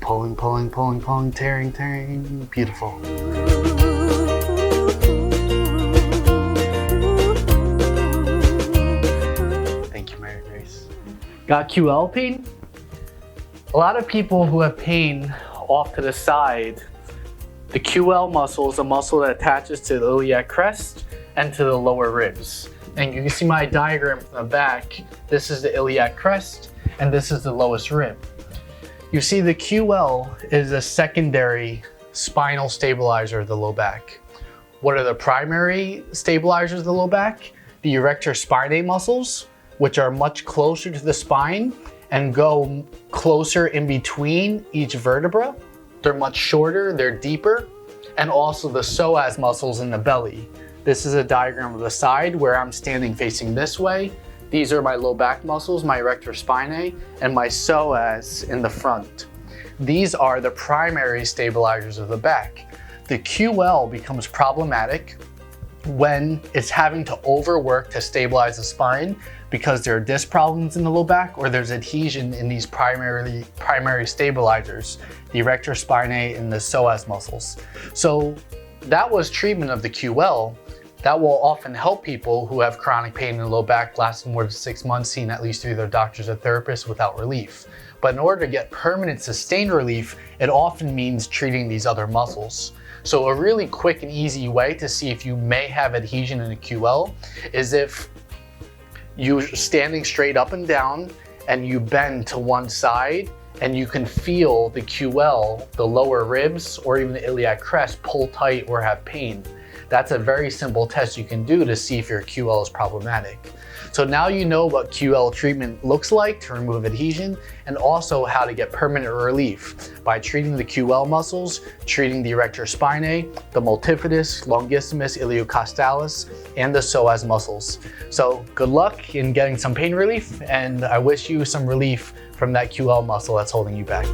Pulling, pulling, pulling, pulling, tearing, tearing. Beautiful. Thank you, Mary Grace. Got QL pain? A lot of people who have pain off to the side, the QL muscle is a muscle that attaches to the iliac crest and to the lower ribs. And you can see my diagram from the back. This is the iliac crest and this is the lowest rib. You see the QL is a secondary spinal stabilizer of the low back. What are the primary stabilizers of the low back? The erector spinae muscles, which are much closer to the spine and go closer in between each vertebra. They're much shorter, they're deeper, and also the psoas muscles in the belly. This is a diagram of the side where I'm standing facing this way. These are my low back muscles, my erector spinae, and my psoas in the front. These are the primary stabilizers of the back. The QL becomes problematic when it's having to overwork to stabilize the spine because there are disc problems in the low back or there's adhesion in these primary stabilizers, the erector spinae and the psoas muscles. So that was treatment of the QL. That will often help people who have chronic pain in the low back lasting more than 6 months, seeing at least through their doctors or therapists without relief. But in order to get permanent sustained relief, it often means treating these other muscles. So a really quick and easy way to see if you may have adhesion in a QL is if you're standing straight up and down and you bend to one side and you can feel the QL, the lower ribs, or even the iliac crest pull tight or have pain. That's a very simple test you can do to see if your QL is problematic. So now you know what QL treatment looks like to remove adhesion and also how to get permanent relief by treating the QL muscles, treating the erector spinae, the multifidus, longissimus, iliocostalis, and the psoas muscles. So good luck in getting some pain relief, and I wish you some relief from that QL muscle that's holding you back.